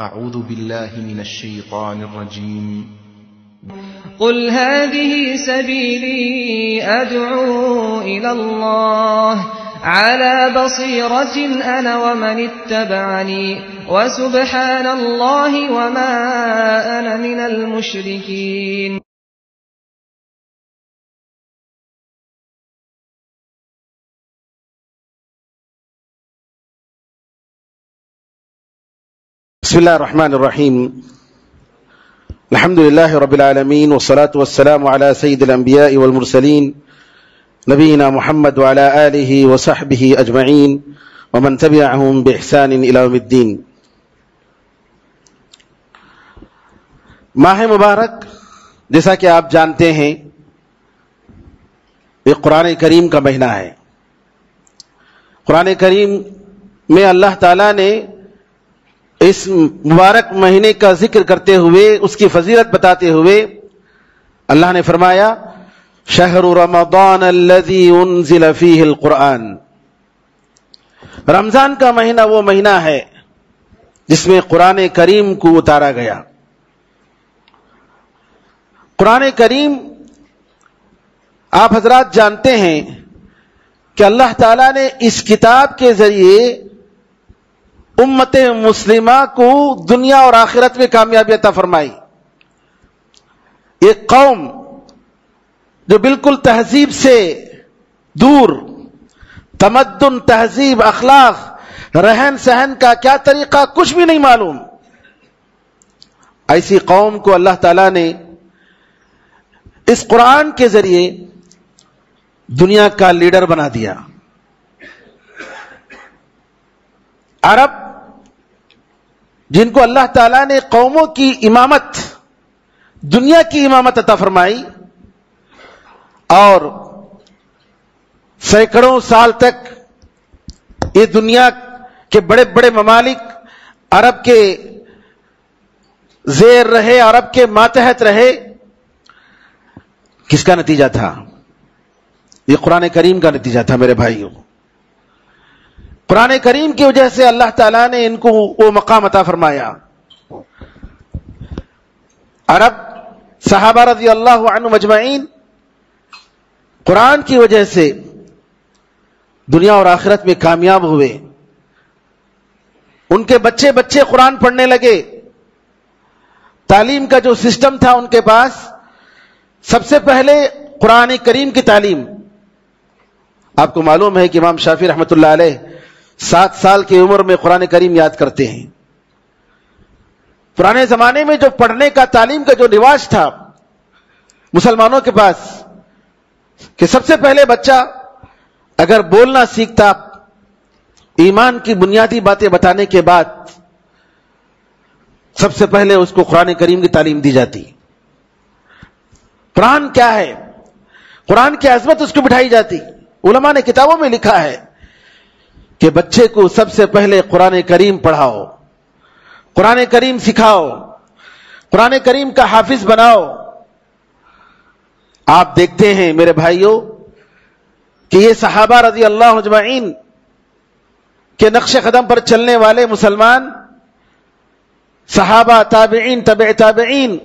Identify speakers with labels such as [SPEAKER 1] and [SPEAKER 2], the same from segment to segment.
[SPEAKER 1] أعوذ بالله من الشيطان الرجيم.
[SPEAKER 2] قل هذه سبيلي أدعو إلى الله على بصيرة أنا ومن اتبعني وسبحان الله وما أنا من المشركين.
[SPEAKER 3] بسم الله الرحمن الرحيم. الحمد لله رب العالمين والصلاة والسلام على سيد الأنبياء والمرسلين نبينا محمد وعلى آله وصحبه أجمعين ومن تبعهم بإحسان إلى يوم الدين. ماہ مبارک جیسا کہ آپ جانتے ہیں یہ قرآن کریم کا مہینہ ہے. قرآن کریم میں اللہ تعالیٰ نے اس مبارک مہینے کا ذکر کرتے ہوئے اس کی فضیلت بتاتے ہوئے اللہ نے فرمایا شہر رمضان الذی انزل فیہ القرآن. رمضان کا مہینہ وہ مہینہ ہے جس میں قرآن کریم کو اتارا گیا. قرآن کریم آپ حضرات جانتے ہیں کہ اللہ تعالیٰ نے اس کتاب کے ذریعے امت مسلمہ کو دنیا اور آخرت میں کامیابی عطا فرمائی. ایک قوم جو بالکل تہذیب سے دور، تمدن، تہذیب، اخلاق، رہن سہن کا کیا طریقہ کچھ بھی نہیں معلوم، ایسی قوم کو اللہ تعالیٰ نے اس قرآن کے ذریعے دنیا کا لیڈر بنا دیا. عرب جن کو اللہ تعالیٰ نے قوموں کی امامت، دنیا کی امامت عطا فرمائی اور سینکڑوں سال تک یہ دنیا کے بڑے بڑے ممالک عرب کے زیر رہے، عرب کے ماتحت رہے، کس کا نتیجہ تھا؟ یہ قرآن کریم کا نتیجہ تھا میرے بھائیوں. قرآن کریم کی وجہ سے اللہ تعالیٰ نے ان کو وہ مقام عطا فرمایا. عرب صحابہ رضی اللہ عنہم اجمعین قرآن کی وجہ سے دنیا اور آخرت میں کامیاب ہوئے. ان کے بچے بچے قرآن پڑھنے لگے. تعلیم کا جو سسٹم تھا ان کے پاس، سب سے پہلے قرآن کریم کی تعلیم. آپ کو معلوم ہے کہ امام شافعی رحمۃ اللہ علیہ 7 سال کی عمر میں قرآن کریم یاد کرتے ہیں. پرانے زمانے میں جو پڑھنے کا، تعلیم کا جو رواج تھا مسلمانوں کے پاس کہ سب سے پہلے بچہ اگر بولنا سیکھتا، ایمان کی بنیادی باتیں بتانے کے بعد سب سے پہلے اس کو قرآن کریم کی تعلیم دی جاتی. قرآن کیا ہے، قرآن کی عظمت اس کو بٹھائی جاتی. علماء نے کتابوں میں لکھا ہے کہ بچے کو سب سے پہلے قرآن کریم پڑھاؤ، قرآن کریم سکھاؤ، قرآن کریم کا حافظ بناؤ. آپ دیکھتے ہیں میرے بھائیوں کہ یہ صحابہ رضی اللہ اجمعین کے نقش قدم پر چلنے والے مسلمان، صحابہ، تابعین، تبع تابعین،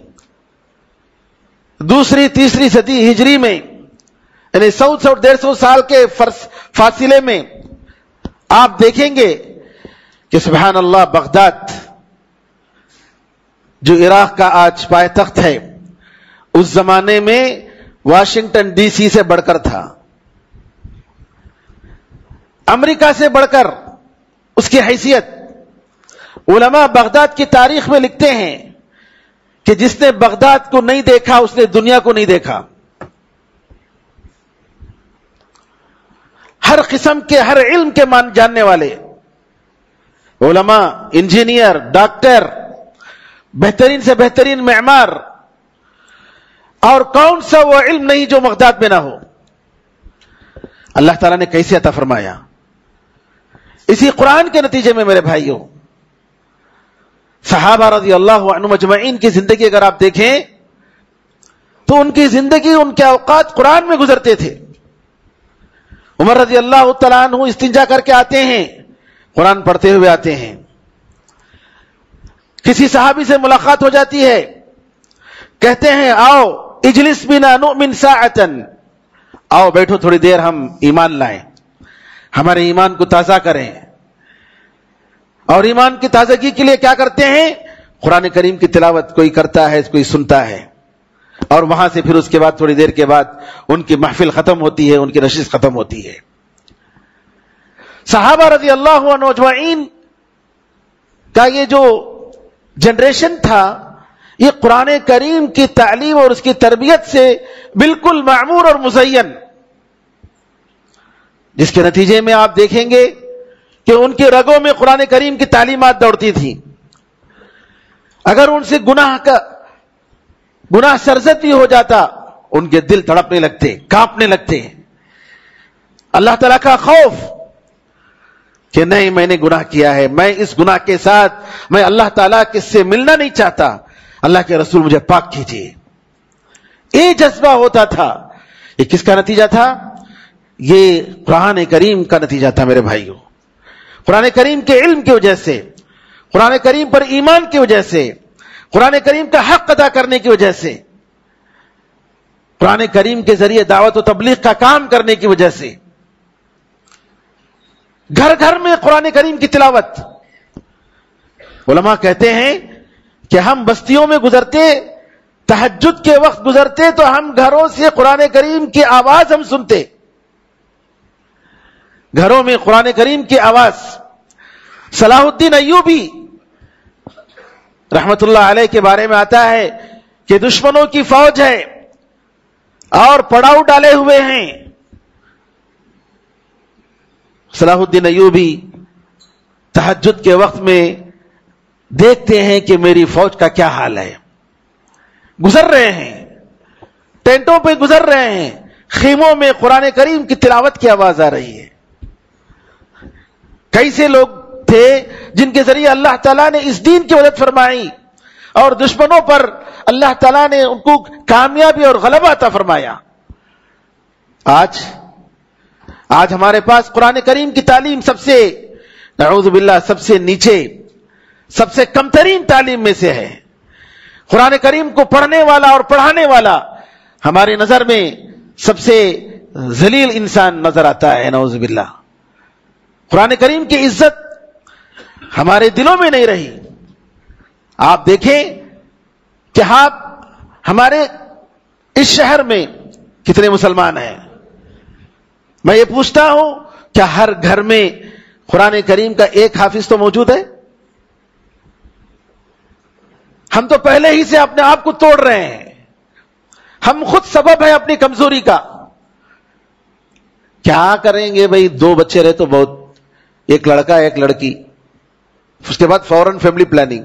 [SPEAKER 3] دوسری تیسری صدی ہجری میں، یعنی 100 سے 150 سال کے فاصلے میں آپ دیکھیں گے کہ سبحان اللہ بغداد جو عراق کا آج پائے تخت ہے، اس زمانے میں واشنگٹن ڈی سی سے بڑھ کر تھا، امریکہ سے بڑھ کر اس کی حیثیت. علماء بغداد کی تاریخ میں لکھتے ہیں کہ جس نے بغداد کو نہیں دیکھا اس نے دنیا کو نہیں دیکھا. ہر قسم کے، ہر علم کے جاننے والے علماء، انجینئر، ڈاکٹر، بہترین سے بہترین معمار، اور کون سا وہ علم نہیں جو بغداد میں نہ ہو. اللہ تعالیٰ نے کیسے عطا فرمایا؟ اسی قرآن کے نتیجے میں میرے بھائیوں. صحابہ رضی اللہ عنہم اجمعین کی زندگی اگر آپ دیکھیں تو ان کی زندگی، ان کے اوقات قرآن میں گزرتے تھے. عمر رضی اللہ تعالیٰ عنہ استنجا کر کے آتے ہیں، قرآن پڑھتے ہوئے آتے ہیں. کسی صحابی سے ملاقات ہو جاتی ہے, کہتے ہیں آؤ اجلس بنا نؤمن ساعتن, آؤ بیٹھو تھوڑی دیر ہم ایمان لائیں, ہمارے ایمان کو تازہ کریں. اور ایمان کی تازگی کے لیے کیا کرتے ہیں؟ قرآن کریم کی تلاوت کوئی کرتا ہے, کوئی سنتا ہے, اور وہاں سے پھر اس کے بعد تھوڑی دیر کے بعد ان کی محفل ختم ہوتی ہے, ان کی نشست ختم ہوتی ہے. صحابہ رضی اللہ عنہ اجمعین کا یہ جو جنریشن تھا, یہ قرآن کریم کی تعلیم اور اس کی تربیت سے بالکل معمور اور مزین, جس کے نتیجے میں آپ دیکھیں گے کہ ان کے رگوں میں قرآن کریم کی تعلیمات دوڑتی تھی. اگر ان سے گناہ سرزد بھی ہو جاتا, ان کے دل تڑپنے لگتے, کانپنے لگتے. اللہ تعالیٰ کا خوف کہ نہیں میں نے گناہ کیا ہے, میں اس گناہ کے ساتھ میں اللہ تعالیٰ کس سے ملنا نہیں چاہتا, اللہ کے رسول مجھے پاک کیجیے. یہ جذبہ ہوتا تھا. یہ کس کا نتیجہ تھا؟ یہ قرآن کریم کا نتیجہ تھا میرے بھائیوں. قرآن کریم کے علم کی وجہ سے, قرآن کریم پر ایمان کی وجہ سے, قرآن کریم کا حق ادا کرنے کی وجہ سے, قرآن کریم کے ذریعے دعوت و تبلیغ کا کام کرنے کی وجہ سے, گھر گھر میں قرآن کریم کی تلاوت. علماء کہتے ہیں کہ ہم بستیوں میں گزرتے, تہجد کے وقت گزرتے تو ہم گھروں سے قرآن کریم کی آواز ہم سنتے, گھروں میں قرآن کریم کی آواز. صلاح الدین ایوبی رحمت اللہ علیہ کے بارے میں آتا ہے کہ دشمنوں کی فوج ہے اور پڑاؤ ڈالے ہوئے ہیں. صلاح الدین ایوبی تہجد کے وقت میں دیکھتے ہیں کہ میری فوج کا کیا حال ہے. گزر رہے ہیں, ٹینٹوں پہ گزر رہے ہیں, خیموں میں قرآن کریم کی تلاوت کی آواز آ رہی ہے. کئی سے لوگ تھے جن کے ذریعے اللہ تعالیٰ نے اس دین کی مدد فرمائی اور دشمنوں پر اللہ تعالیٰ نے ان کو کامیابی اور غلبہ عطا فرمایا. آج ہمارے پاس قرآن کریم کی تعلیم سب سے, نعوذ باللہ, سب سے نیچے, سب سے کم ترین تعلیم میں سے ہے. قرآن کریم کو پڑھنے والا اور پڑھانے والا ہماری نظر میں سب سے ذلیل انسان نظر آتا ہے, نعوذ باللہ. قرآن کریم کی عزت ہمارے دلوں میں نہیں رہی. آپ دیکھیں کہ ہمارے اس شہر میں کتنے مسلمان ہیں. میں یہ پوچھتا ہوں, کیا ہر گھر میں قرآن کریم کا ایک حافظ تو موجود ہے؟ ہم تو پہلے ہی سے اپنے آپ کو توڑ رہے ہیں. ہم خود سبب ہیں اپنی کمزوری کا. کیا کریں گے بھائی, 2 بچے رہے تو بہت, ایک لڑکا ایک لڑکی, اس کے بعد فوراً فیملی پلاننگ.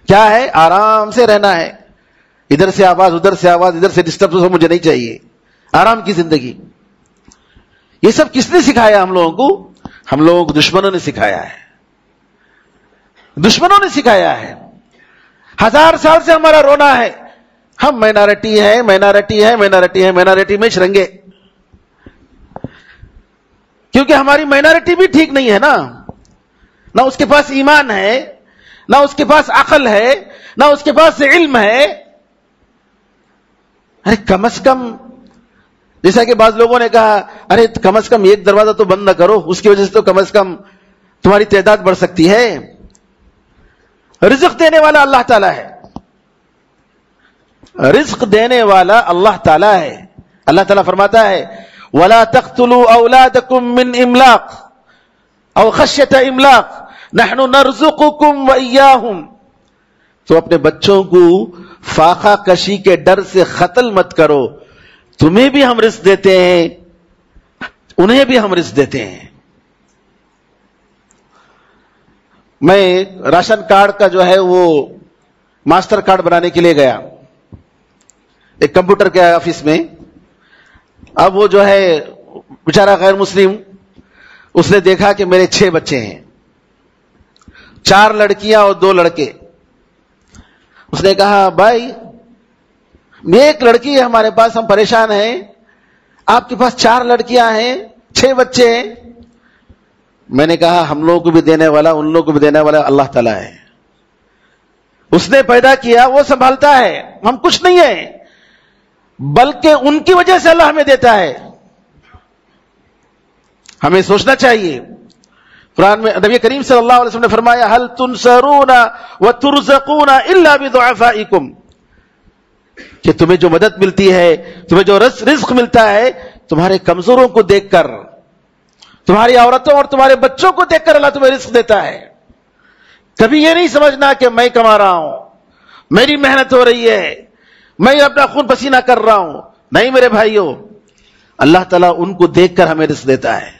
[SPEAKER 3] کیا ہے, آرام سے رہنا ہے, ادھر سے آواز ادھر سے آواز, ادھر سے ڈسٹرب مجھے نہیں چاہیے, آرام کی زندگی. یہ سب کس نے سکھایا ہم لوگوں کو؟ ہم لوگوں کو دشمنوں نے سکھایا ہے. دشمنوں نے سکھایا ہے. 1000 سال سے ہمارا رونا ہے, ہم مائنارٹی ہے, مائنارٹی ہے, مائنارٹی ہے, مائنارٹی میں شرنگے. کیونکہ ہماری مائنارٹی بھی ٹھیک نہیں ہے نا, نہ اس کے پاس ایمان ہے, نہ اس کے پاس عقل ہے, نہ اس کے پاس علم ہے. ارے کم از کم, جیسا کہ بعض لوگوں نے کہا, ارے کم از کم ایک دروازہ تو بند نہ کرو, اس کی وجہ سے تو کم از کم تمہاری تعداد بڑھ سکتی ہے. رزق دینے والا اللہ تعالیٰ ہے, رزق دینے والا اللہ تعالیٰ ہے. اللہ تعالیٰ فرماتا ہے, وَلَا تَقْتُلُوا أَوْلَادَكُمْ مِنْ إِمْلَاقٍ أَوْ خَشْيَةَ إِمْلَاقٍ نَحْنُ نَرْزُقُكُمْ وَإِيَّاهُمْ. تو اپنے بچوں کو فاقہ کشی کے ڈر سے قتل مت کرو, تمہیں بھی ہم رزق دیتے ہیں, انہیں بھی ہم رزق دیتے ہیں. میں راشن کارڈ کا جو ہے وہ ماسٹر کارڈ بنانے کے لیے گیا ایک کمپیوٹر کے آفس میں. اب وہ جو ہے بیچارہ غیر مسلم, اس نے دیکھا کہ میرے 6 بچے ہیں, 4 لڑکیاں اور 2 لڑکے. اس نے کہا, بھائی ایک لڑکی ہے ہمارے پاس, ہم پریشان ہیں, آپ کے پاس 4 لڑکیاں ہیں, 6 بچے ہیں. میں نے کہا, ہم لوگوں کو بھی دینے والا, ان لوگوں کو بھی دینے والا اللہ تعالیٰ ہے. اس نے پیدا کیا، وہ سنبھالتا ہے، ہم کچھ نہیں ہیں، بلکہ ان کی وجہ سے اللہ ہمیں دیتا ہے. ہمیں سوچنا چاہیے. قرآن میں نبی کریم صلی اللہ علیہ وسلم نے فرمایا هل تنصرون وترزقون الا بضعفائکم، کہ تمہیں جو مدد ملتی ہے، تمہیں جو رزق ملتا ہے، تمہارے کمزوروں کو دیکھ کر، تمہاری عورتوں اور تمہارے بچوں کو دیکھ کر اللہ تمہیں رزق دیتا ہے. کبھی یہ نہیں سمجھنا کہ میں کما رہا ہوں، میری محنت ہو رہی ہے، میں اپنا خون پسینہ کر رہا ہوں. نہیں میرے بھائیوں، اللہ تعالیٰ ان کو دیکھ کر ہمیں رزق دیتا ہے.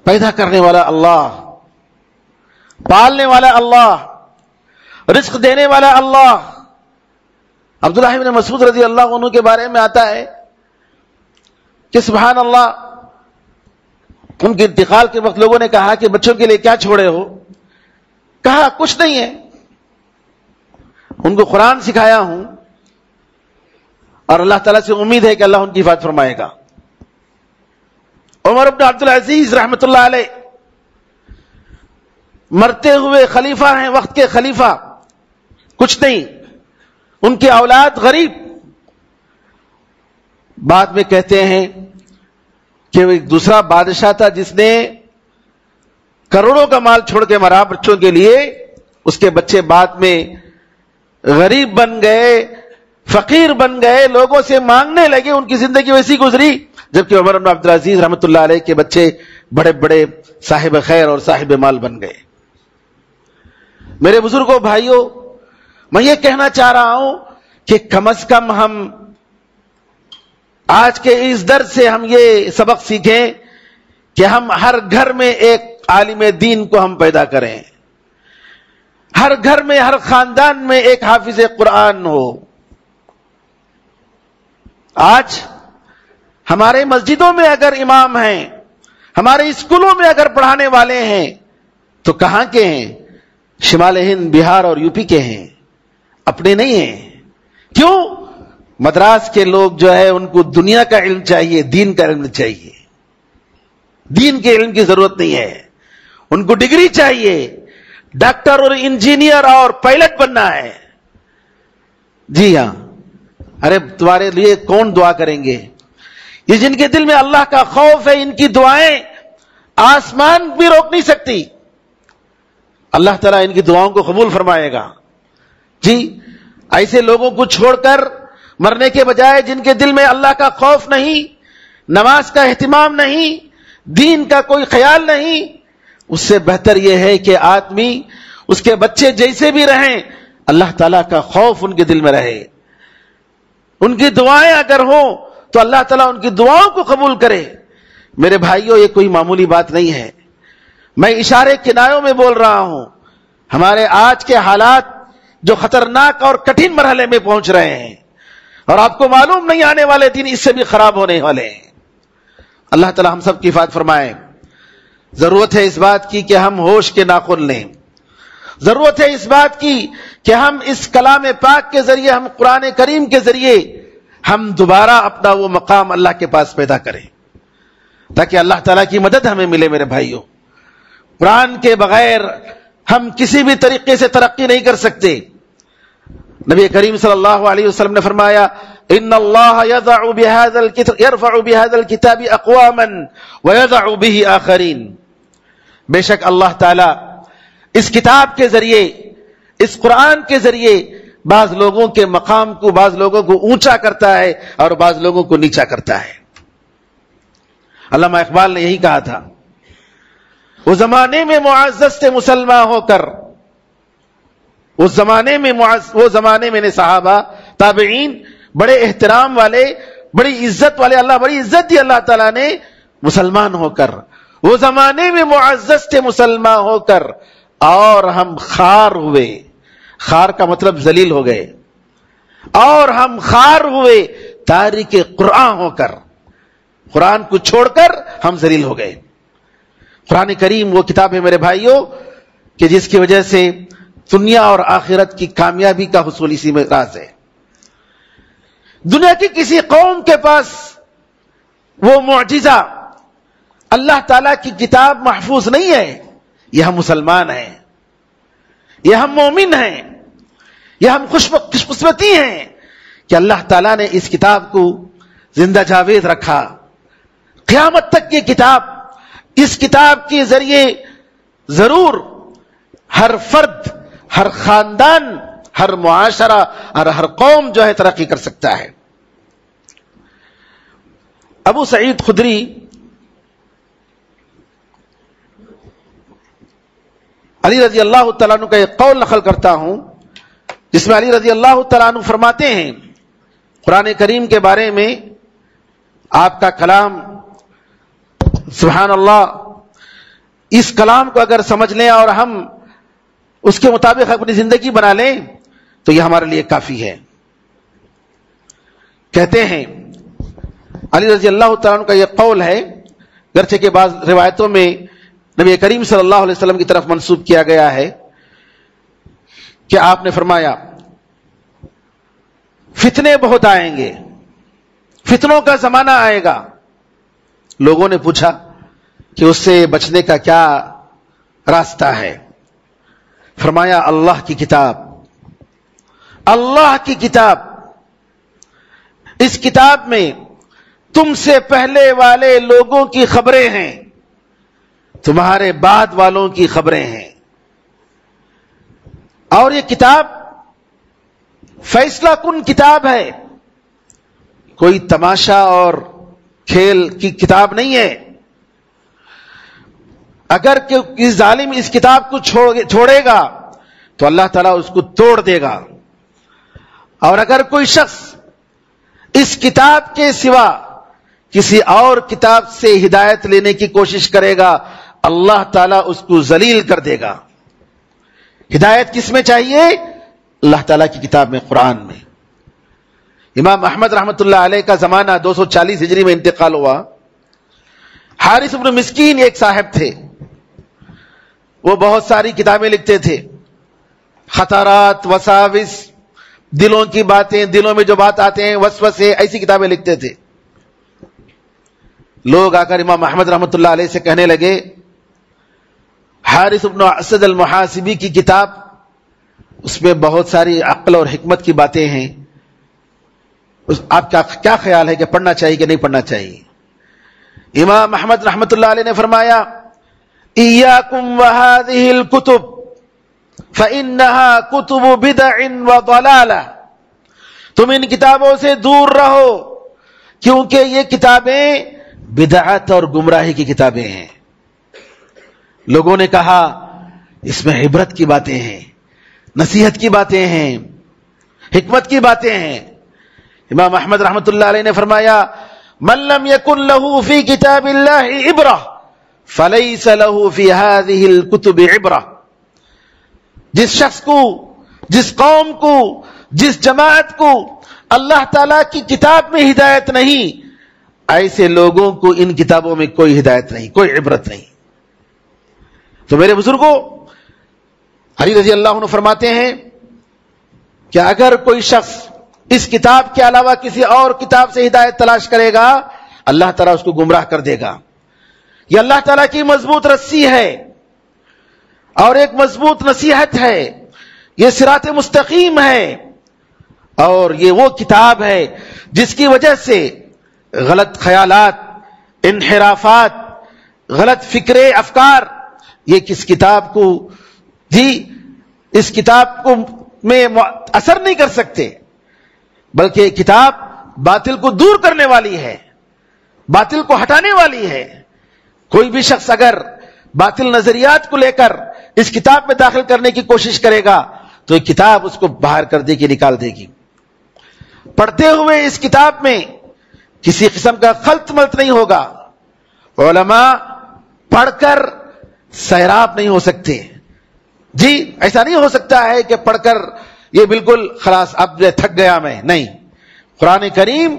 [SPEAKER 3] پیدا کرنے والا اللہ، پالنے والا اللہ، رزق دینے والا اللہ. عبداللہ بن مسعود رضی اللہ عنہ کے بارے میں آتا ہے کہ سبحان اللہ، ان کے انتقال کے وقت لوگوں نے کہا کہ بچوں کے لیے کیا چھوڑے ہو؟ کہا کچھ نہیں ہے، ان کو قرآن سکھایا ہوں اور اللہ تعالیٰ سے امید ہے کہ اللہ ان کی حفاظت فرمائے گا. عمر بن عبدالعزیز رحمت اللہ علیہ مرتے ہوئے خلیفہ ہیں، وقت کے خلیفہ، کچھ نہیں، ان کی اولاد غریب. بعد میں کہتے ہیں کہ ایک دوسرا بادشاہ تھا جس نے کروڑوں کا مال چھوڑ کے مرا بچوں کے لیے، اس کے بچے بعد میں غریب بن گئے، فقیر بن گئے، لوگوں سے مانگنے لگے، ان کی زندگی ویسی گزری. جبکہ عمر بن عبدالعزیز رحمت اللہ علیہ کے بچے بڑے بڑے صاحب خیر اور صاحب مال بن گئے. میرے بزرگوں، بھائیوں، میں یہ کہنا چاہ رہا ہوں کہ کم از کم ہم آج کے اس درس سے ہم یہ سبق سیکھیں کہ ہم ہر گھر میں ایک عالم دین کو ہم پیدا کریں، ہر گھر میں، ہر خاندان میں ایک حافظ قرآن ہو. آج ہمارے مسجدوں میں اگر امام ہیں، ہمارے اسکولوں میں اگر پڑھانے والے ہیں، تو کہاں کے ہیں؟ شمال ہند، بہار اور یو پی کے ہیں، اپنے نہیں ہیں. کیوں؟ مدراس کے لوگ جو ہے ان کو دنیا کا علم چاہیے، دین کا علم چاہیے. دین کے علم کی ضرورت نہیں ہے، ان کو ڈگری چاہیے، ڈاکٹر اور انجینئر اور پائلٹ بننا ہے. جی ہاں، ارے تمہارے لیے کون دعا کریں گے؟ یہ جن کے دل میں اللہ کا خوف ہے، ان کی دعائیں آسمان بھی روک نہیں سکتی. اللہ تعالیٰ ان کی دعاؤں کو قبول فرمائے گا. جی، ایسے لوگوں کو چھوڑ کر مرنے کے بجائے جن کے دل میں اللہ کا خوف نہیں، نماز کا اہتمام نہیں، دین کا کوئی خیال نہیں، اس سے بہتر یہ ہے کہ آدمی، اس کے بچے جیسے بھی رہیں، اللہ تعالیٰ کا خوف ان کے دل میں رہے. ان کی دعائیں اگر ہوں تو اللہ تعالیٰ ان کی دعاؤں کو قبول کرے. میرے بھائیوں، یہ کوئی معمولی بات نہیں ہے. میں اشارے کنایوں میں بول رہا ہوں. ہمارے آج کے حالات جو خطرناک اور کٹھن مرحلے میں پہنچ رہے ہیں، اور آپ کو معلوم نہیں آنے والے دن اس سے بھی خراب ہونے والے ہیں. اللہ تعالیٰ ہم سب کی حفاظت فرمائے. ضرورت ہے اس بات کی کہ ہم ہوش کے ناخن لیں. ضرورت ہے اس بات کی کہ ہم اس کلام پاک کے ذریعے، ہم قرآن کریم کے ذریعے ہم دوبارہ اپنا وہ مقام اللہ کے پاس پیدا کریں، تاکہ اللہ تعالیٰ کی مدد ہمیں ملے. میرے بھائیوں، قرآن کے بغیر ہم کسی بھی طریقے سے ترقی نہیں کر سکتے. نبی کریم صلی اللہ علیہ وسلم نے فرمایا ان اللہ یرفع بهذا الكتاب اقواما ويضع به آخرین. بے شک اللہ تعالی اس کتاب کے ذریعے، اس قرآن کے ذریعے بعض لوگوں کے مقام کو، بعض لوگوں کو اونچا کرتا ہے اور بعض لوگوں کو نیچا کرتا ہے. علامہ اقبال نے یہی کہا تھا، وہ زمانے میں معزز تھے مسلمان ہو کر، اس زمانے میں نے صحابہ، تابعین، بڑے احترام والے، بڑی عزت والے، اللہ بڑی عزت دی اللہ تعالیٰ نے مسلمان ہو کر. وہ زمانے میں معزز تھے مسلمان ہو کر، اور ہم خار ہوئے. خار کا مطلب ذلیل ہو گئے. اور ہم خار ہوئے تارک قرآن ہو کر، قرآن کو چھوڑ کر ہم ذلیل ہو گئے. قرآن کریم وہ کتاب ہے میرے بھائیوں کہ جس کی وجہ سے دنیا اور آخرت کی کامیابی کا حصول اسی میں راز ہے. دنیا کی کسی قوم کے پاس وہ معجزہ، اللہ تعالیٰ کی کتاب محفوظ نہیں ہے. یہ ہم مسلمان ہیں، یہ ہم مومن ہیں. یہ ہم خوش قسمتی ہیں کہ اللہ تعالیٰ نے اس کتاب کو زندہ جاوید رکھا. قیامت تک یہ کتاب، اس کتاب کے ذریعے ضرور ہر فرد، ہر خاندان، ہر معاشرہ اور ہر قوم جو ہے ترقی کر سکتا ہے. ابو سعید خدری علی رضی اللہ تعالیٰ عنہ کا ایک قول نقل کرتا ہوں، جس میں علی رضی اللہ تعالیٰ عنہ فرماتے ہیں قرآن کریم کے بارے میں، آپ کا کلام سبحان اللہ، اس کلام کو اگر سمجھ لیں اور ہم اس کے مطابق اپنی زندگی بنا لیں تو یہ ہمارے لیے کافی ہے. کہتے ہیں علی رضی اللہ تعالیٰ عنہ کا یہ قول ہے، گرچہ کہ بعض روایتوں میں نبی کریم صلی اللہ علیہ وسلم کی طرف منسوب کیا گیا ہے کہ آپ نے فرمایا فتنے بہت آئیں گے، فتنوں کا زمانہ آئے گا. لوگوں نے پوچھا کہ اس سے بچنے کا کیا راستہ ہے؟ فرمایا اللہ کی کتاب، اللہ کی کتاب. اس کتاب میں تم سے پہلے والے لوگوں کی خبریں ہیں، تمہارے بعد والوں کی خبریں ہیں. اور یہ کتاب فیصلہ کن کتاب ہے، کوئی تماشا اور کھیل کی کتاب نہیں ہے. اگر کوئی ظالم اس کتاب کو چھوڑے گا تو اللہ تعالیٰ اس کو توڑ دے گا، اور اگر کوئی شخص اس کتاب کے سوا کسی اور کتاب سے ہدایت لینے کی کوشش کرے گا اللہ تعالیٰ اس کو ذلیل کر دے گا. ہدایت کس میں چاہیے؟ اللہ تعالیٰ کی کتاب میں، قرآن میں. امام احمد رحمت اللہ علیہ کا زمانہ 240 ہجری میں انتقال ہوا. حارث بن مسکین ایک صاحب تھے، وہ بہت ساری کتابیں لکھتے تھے، خطرات، وساوس، دلوں کی باتیں، دلوں میں جو بات آتے ہیں، وسوسے، ایسی کتابیں لکھتے تھے. لوگ آ کر امام احمد رحمت اللہ علیہ سے کہنے لگے حارث بن اسد المحاسبی کی کتاب، اس میں بہت ساری عقل اور حکمت کی باتیں ہیں، آپ کا کیا خیال ہے کہ پڑھنا چاہیے کہ نہیں پڑھنا چاہیے؟ امام احمد رحمت اللہ علیہ نے فرمایا ایاکم وہذہ الکتب فانہا کتب بدع وضلالہ، تم ان کتابوں سے دور رہو کیونکہ یہ کتابیں بدعت اور گمراہی کی کتابیں ہیں. لوگوں نے کہا اس میں عبرت کی باتیں ہیں، نصیحت کی باتیں ہیں، حکمت کی باتیں ہیں. امام احمد رحمت اللہ علیہ نے فرمایا من لم يكن له في كتاب الله عبرة فليس له في هذه الكتب عبرة. جس شخص کو، جس قوم کو، جس جماعت کو اللہ تعالیٰ کی کتاب میں ہدایت نہیں، ایسے لوگوں کو ان کتابوں میں کوئی ہدایت نہیں، کوئی عبرت نہیں. تو میرے بزرگوں، علی رضی اللہ عنہ فرماتے ہیں کہ اگر کوئی شخص اس کتاب کے علاوہ کسی اور کتاب سے ہدایت تلاش کرے گا اللہ تعالیٰ اس کو گمراہ کر دے گا. یہ اللہ تعالیٰ کی مضبوط رسی ہے اور ایک مضبوط نصیحت ہے، یہ صراط مستقیم ہے، اور یہ وہ کتاب ہے جس کی وجہ سے غلط خیالات، انحرافات، غلط فکرے، افکار یہ کس کتاب کو اس کتاب کو میں اثر نہیں کر سکتے، بلکہ یہ کتاب باطل کو دور کرنے والی ہے، باطل کو ہٹانے والی ہے. کوئی بھی شخص اگر باطل نظریات کو لے کر اس کتاب میں داخل کرنے کی کوشش کرے گا تو یہ کتاب اس کو باہر کر دے گی، نکال دے گی. پڑھتے ہوئے اس کتاب میں کسی قسم کا خلط ملط نہیں ہوگا. علماء پڑھ کر سیراب نہیں ہو سکتے. جی ایسا نہیں ہو سکتا ہے کہ پڑھ کر یہ بالکل خلاص اب تھک گیا میں، نہیں. قرآن کریم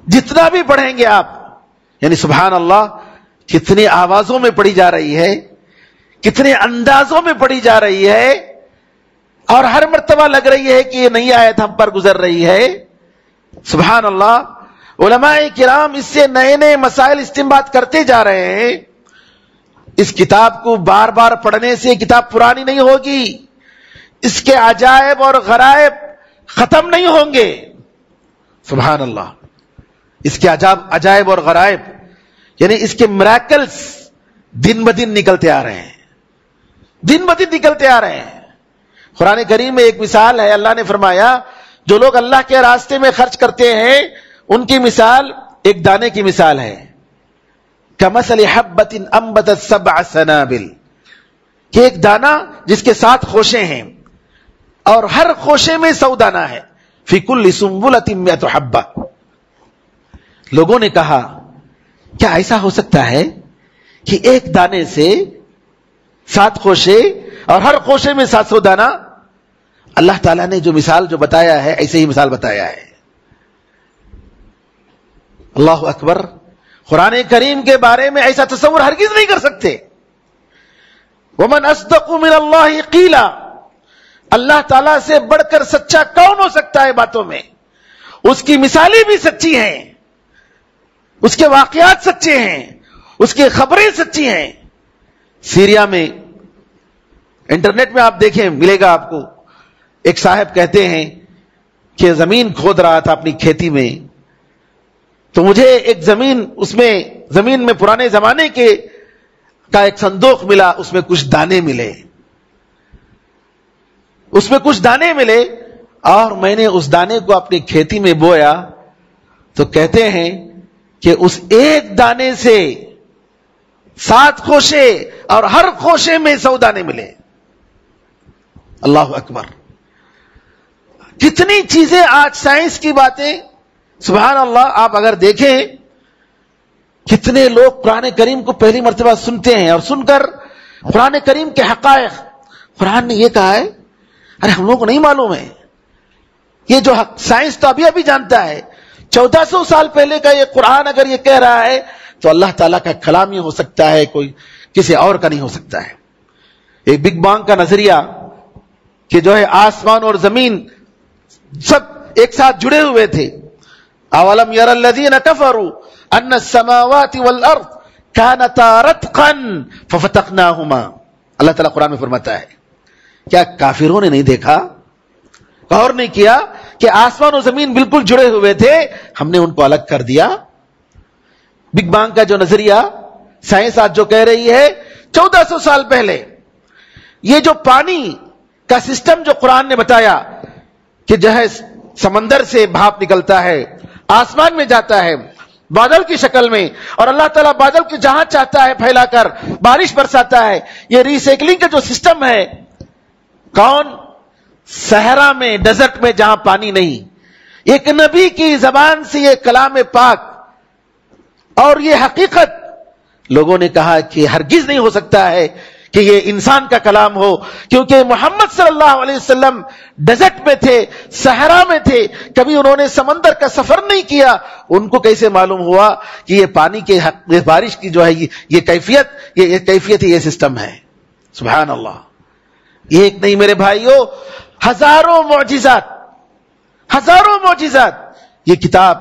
[SPEAKER 3] جتنا بھی پڑھیں گے آپ، یعنی سبحان اللہ کتنی آوازوں میں پڑھی جا رہی ہے، کتنے اندازوں میں پڑھی جا رہی ہے، اور ہر مرتبہ لگ رہی ہے کہ یہ نئی آیت ہم پر گزر رہی ہے. سبحان اللہ. علماء کرام اس سے نئے نئے مسائل استنباط کرتے جا رہے ہیں. اس کتاب کو بار بار پڑھنے سے کتاب پرانی نہیں ہوگی، اس کے عجائب اور غرائب ختم نہیں ہوں گے. سبحان اللہ. اس کے عجائب اور غرائب یعنی اس کے میراکلز دن بدن نکلتے آ رہے ہیں, دن بدن نکلتے آ رہے ہیں. قرآن کریم میں ایک مثال ہے, اللہ نے فرمایا جو لوگ اللہ کے راستے میں خرچ کرتے ہیں ان کی مثال ایک دانے کی مثال ہے. کمثل حبۃ انبتت سبع سنابل, کہ ایک دانہ جس کے 7 خوشے ہیں اور ہر خوشے میں 100 دانہ ہے. فی کل سنبلۃ 100 حبہ. لوگوں نے کہا کیا ایسا ہو سکتا ہے کہ ایک دانے سے 7 خوشے اور ہر خوشے میں 700 دانہ؟ اللہ تعالیٰ نے جو مثال جو بتایا ہے ایسے ہی مثال بتایا ہے. اللہ اکبر. قرآن کریم کے بارے میں ایسا تصور ہرگز نہیں کر سکتے. ومن اصدق من اللہ قیلا, اللہ تعالیٰ سے بڑھ کر سچا کون ہو سکتا ہے باتوں میں؟ اس کی مثالیں بھی سچی ہیں, اس کے واقعات سچے ہیں, اس کی خبریں سچی ہیں. سیریا میں انٹرنیٹ میں آپ دیکھیں ملے گا آپ کو, ایک صاحب کہتے ہیں کہ زمین کھود رہا تھا اپنی کھیتی میں, تو مجھے ایک زمین میں پرانے زمانے کا ایک صندوق ملا, اس میں کچھ دانے ملے, اور میں نے اس دانے کو اپنی کھیتی میں بویا. تو کہتے ہیں کہ اس ایک دانے سے 7 خوشے اور ہر خوشے میں 100 دانے ملے. اللہ اکبر. کتنی چیزیں آج سائنس کی باتیں, سبحان اللہ. آپ اگر دیکھیں کتنے لوگ قرآن کریم کو پہلی مرتبہ سنتے ہیں اور سن کر قرآن کریم کے حقائق, قرآن نے یہ کہا ہے, ارے ہم لوگوں کو نہیں معلوم ہے. یہ جو سائنس تو ابھی جانتا ہے, 1400 سال پہلے کا یہ قرآن اگر یہ کہہ رہا ہے تو اللہ تعالیٰ کا کلام ہی ہو سکتا ہے, کوئی کسی اور کا نہیں ہو سکتا ہے. ایک بگ بانگ کا نظریہ کہ جو ہے آسمان اور زمین سب ایک ساتھ جڑے ہوئے تھے. اولم یر الذین کفروا ان السماوات والارض كانتا رتقا ففتقناهما. اللہ تعالیٰ قرآن میں فرماتا ہے کیا کافروں نے نہیں دیکھا, غور نہیں کیا کہ آسمان اور زمین بالکل جڑے ہوئے تھے, ہم نے ان کو الگ کر دیا. بگ بانگ کا جو نظریہ سائنس آج جو کہہ رہی ہے 1400 سال پہلے, یہ جو پانی کا سسٹم جو قرآن نے بتایا کہ جو ہے سمندر سے بھاپ نکلتا ہے, آسمان میں جاتا ہے بادل کی شکل میں, اور اللہ تعالیٰ بادل کو جہاں چاہتا ہے پھیلا کر بارش برساتا ہے. یہ ریسائکلنگ کا جو سسٹم ہے, کون صحرا میں, ڈیزرٹ میں جہاں پانی نہیں, ایک نبی کی زبان سے یہ کلام پاک اور یہ حقیقت, لوگوں نے کہا کہ ہرگز نہیں ہو سکتا ہے کہ یہ انسان کا کلام ہو, کیونکہ محمد صلی اللہ علیہ وسلم ڈیزرٹ میں تھے, صحرا میں تھے, کبھی انہوں نے سمندر کا سفر نہیں کیا. ان کو کیسے معلوم ہوا کہ یہ پانی کے بارش کی جو ہے یہ کیفیت یہ سسٹم ہے. سبحان اللہ. یہ ایک نہیں میرے بھائیوں, ہزاروں معجزات. یہ کتاب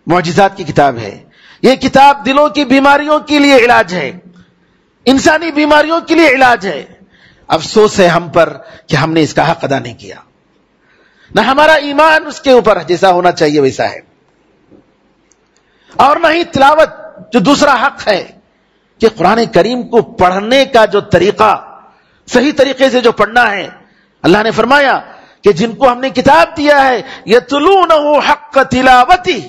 [SPEAKER 3] معجزات کی کتاب ہے. یہ کتاب دلوں کی بیماریوں کے لیے علاج ہے, انسانی بیماریوں کے لیے علاج ہے. افسوس ہے ہم پر کہ ہم نے اس کا حق ادا نہیں کیا, نہ ہمارا ایمان اس کے اوپر جیسا ہونا چاہیے ویسا ہے, اور نہ ہی تلاوت جو دوسرا حق ہے کہ قرآن کریم کو پڑھنے کا جو طریقہ, صحیح طریقے سے جو پڑھنا ہے. اللہ نے فرمایا کہ جن کو ہم نے کتاب دیا ہے یتلونہ حق تلاوتی,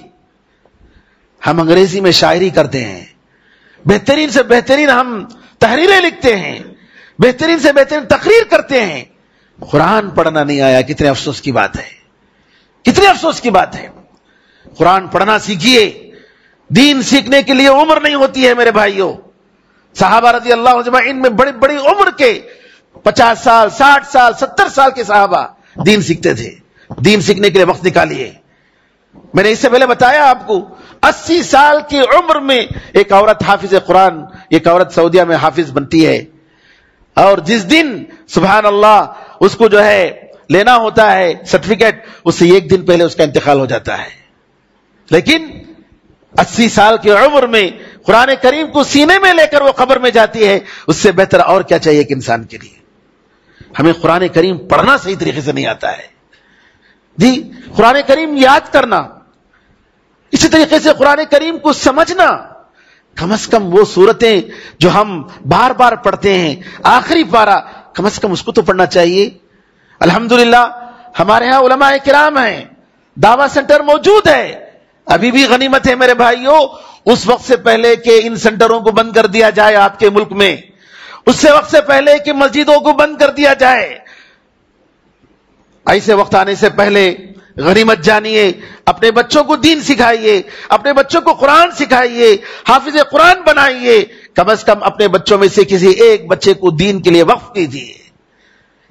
[SPEAKER 3] ہم انگریزی میں شاعری کرتے ہیں, بہترین سے بہترین ہم تحریریں لکھتے ہیں, بہترین سے بہترین تقریر کرتے ہیں, قرآن پڑھنا نہیں آیا. کتنے افسوس کی بات ہے, کتنے افسوس کی بات ہے. قرآن پڑھنا سیکھیے. دین سیکھنے کے لیے عمر نہیں ہوتی ہے میرے بھائیوں. صحابہ رضی اللہ اجمعین میں بڑی بڑی عمر کے 50 سال 60 سال 70 سال کے صحابہ دین سیکھتے تھے. دین سیکھنے کے لیے وقت نکالیے. میں نے اس سے پہلے بتایا آپ کو 80 سال کی عمر میں ایک عورت حافظ قرآن, ایک عورت سعودیہ میں حافظ بنتی ہے, اور جس دن سبحان اللہ اس کو جو ہے لینا ہوتا ہے سرٹیفکیٹ, اس سے ایک دن پہلے اس کا انتقال ہو جاتا ہے. لیکن 80 سال کی عمر میں قرآن کریم کو سینے میں لے کر وہ قبر میں جاتی ہے. اس سے بہتر اور کیا چاہیے کہ انسان کے لیے. ہمیں قرآن کریم پڑھنا صحیح طریقے سے نہیں آتا ہے. جی قرآن کریم یاد کرنا, اسی طریقے سے قرآن کریم کو سمجھنا, کم از کم وہ صورتیں جو ہم بار بار پڑھتے ہیں, آخری پارہ کم از کم اس کو تو پڑھنا چاہیے. الحمدللہ ہمارے ہاں علماء کرام ہیں, دعویٰ سینٹر موجود ہے. ابھی بھی غنیمت ہے میرے بھائیوں, اس وقت سے پہلے کہ ان سینٹروں کو بند کر دیا جائے آپ کے ملک میں, اس سے وقت سے پہلے کہ مسجدوں کو بند کر دیا جائے, ایسے وقت آنے سے پہلے غنیمت جانیے, اپنے بچوں کو دین سکھائیے, اپنے بچوں کو قرآن سکھائیے, حافظ قرآن بنائیے. کم از کم اپنے بچوں میں سے کسی ایک بچے کو دین کے لیے وقف کیجیے.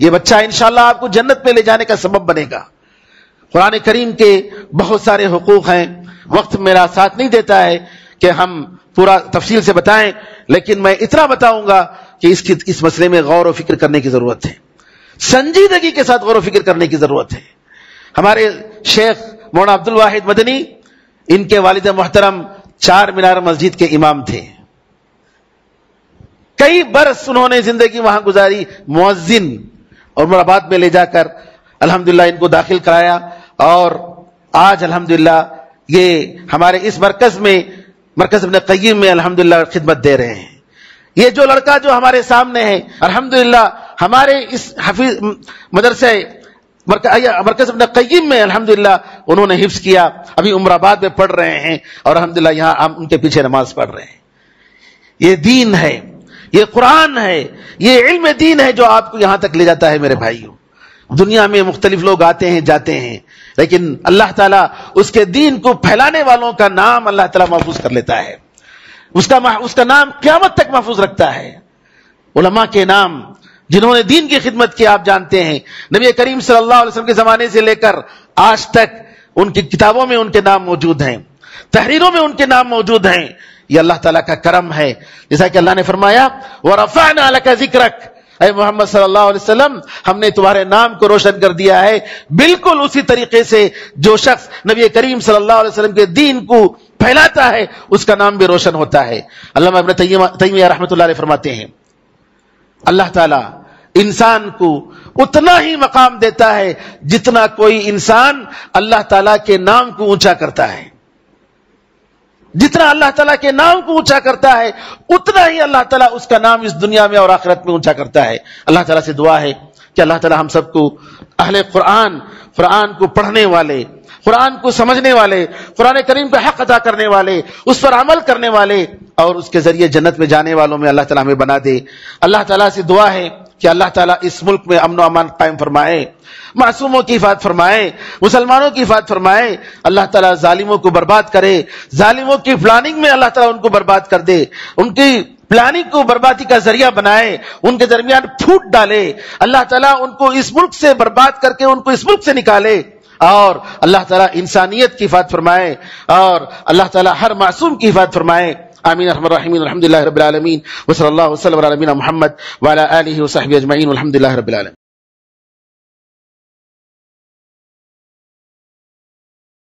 [SPEAKER 3] یہ بچہ انشاءاللہ آپ کو جنت میں لے جانے کا سبب بنے گا. قرآن کریم کے بہت سارے حقوق ہیں, وقت میرا ساتھ نہیں دیتا ہے کہ ہم پورا تفصیل سے بتائیں, لیکن میں اتنا بتاؤں گا کہ اس مسئلے میں غور و فکر کرنے کی ضرورت ہے, سنجیدگی کے ساتھ غور و فکر کرنے کی ضرورت ہے. ہمارے شیخ مولانا عبد الواحد مدنی, ان کے والد محترم چار مینار مسجد کے امام تھے. کئی برس انہوں نے زندگی وہاں گزاری, مؤذن, اور مرآباد میں لے جا کر الحمدللہ ان کو داخل کرایا, اور آج الحمدللہ یہ ہمارے اس مرکز میں, مرکز ابن قیم میں الحمدللہ خدمت دے رہے ہیں. یہ جو لڑکا جو ہمارے سامنے ہے الحمدللہ ہمارے اس حفیظ مدرسے مرکز ابن قیم میں الحمدللہ انہوں نے حفظ کیا, ابھی عمرآباد میں پڑھ رہے ہیں, اور الحمدللہ یہاں ہم ان کے پیچھے نماز پڑھ رہے ہیں. یہ دین ہے, یہ قرآن ہے, یہ علم دین ہے جو آپ کو یہاں تک لے جاتا ہے میرے بھائیوں. دنیا میں مختلف لوگ آتے ہیں جاتے ہیں, لیکن اللہ تعالیٰ اس کے دین کو پھیلانے والوں کا نام اللہ تعالیٰ محفوظ کر لیتا ہے, اس کا نام قیامت تک محفوظ رکھتا ہے. علماء کے نام جنہوں نے دین کی خدمت کی آپ جانتے ہیں, نبی کریم صلی اللہ علیہ وسلم کے زمانے سے لے کر آج تک ان کی کتابوں میں ان کے نام موجود ہیں, تحریروں میں ان کے نام موجود ہیں. یہ اللہ تعالیٰ کا کرم ہے, جیسا کہ اللہ نے فرمایا وَرَفَعْنَا لَكَ ذِكْرَكَ, اے محمد صلی اللہ علیہ وسلم ہم نے تمہارے نام کو روشن کر دیا ہے. بالکل اسی طریقے سے جو شخص نبی کریم صلی اللہ علیہ وسلم کے دین کو پھیلاتا ہے اس کا نام بھی روشن ہوتا ہے. علامہ ابن تیمیہ رحمۃ اللہ علیہ فرماتے ہیں اللہ تعالیٰ انسان کو اتنا ہی مقام دیتا ہے جتنا کوئی انسان اللہ تعالیٰ کے نام کو اونچا کرتا ہے. جتنا اللہ تعالیٰ کے نام کو اونچا کرتا ہے اتنا ہی اللہ تعالیٰ اس کا نام اس دنیا میں اور آخرت میں اونچا کرتا ہے. اللہ تعالیٰ سے دعا ہے کہ اللہ تعالیٰ ہم سب کو اہل قرآن, قرآن کو پڑھنے والے, قرآن کو سمجھنے والے, قرآن کریم کا حق ادا کرنے والے, اس پر عمل کرنے والے, اور اس کے ذریعے جنت میں جانے والوں میں اللہ تعالیٰ ہمیں بنا دے. اللہ تعالیٰ سے دعا ہے کہ اللہ تعالیٰ اس ملک میں امن و امان قائم فرمائے, معصوموں کی حفاظت فرمائے, مسلمانوں کی حفاظت فرمائے. اللہ تعالیٰ ظالموں کو برباد کرے, ظالموں کی پلاننگ میں اللہ تعالیٰ ان کو برباد کر دے, ان کی پلاننگ کو بربادی کا ذریعہ بنائے, ان کے درمیان پھوٹ ڈالے. اللہ تعالیٰ ان کو اس ملک سے برباد کر کے ان کو اس ملک سے نکالے, اور اللہ تعالیٰ انسانیت کی حفاظت فرمائے, اور اللہ تعالیٰ ہر معصوم کی حفاظت فرمائے. آمین ارحم الراحمین. الحمدللہ رب العالمین, وصلی اللہ وسلم علی نبینا محمد وعلی آلہ وصحبہ اجمعین, والحمدللہ رب العالمین.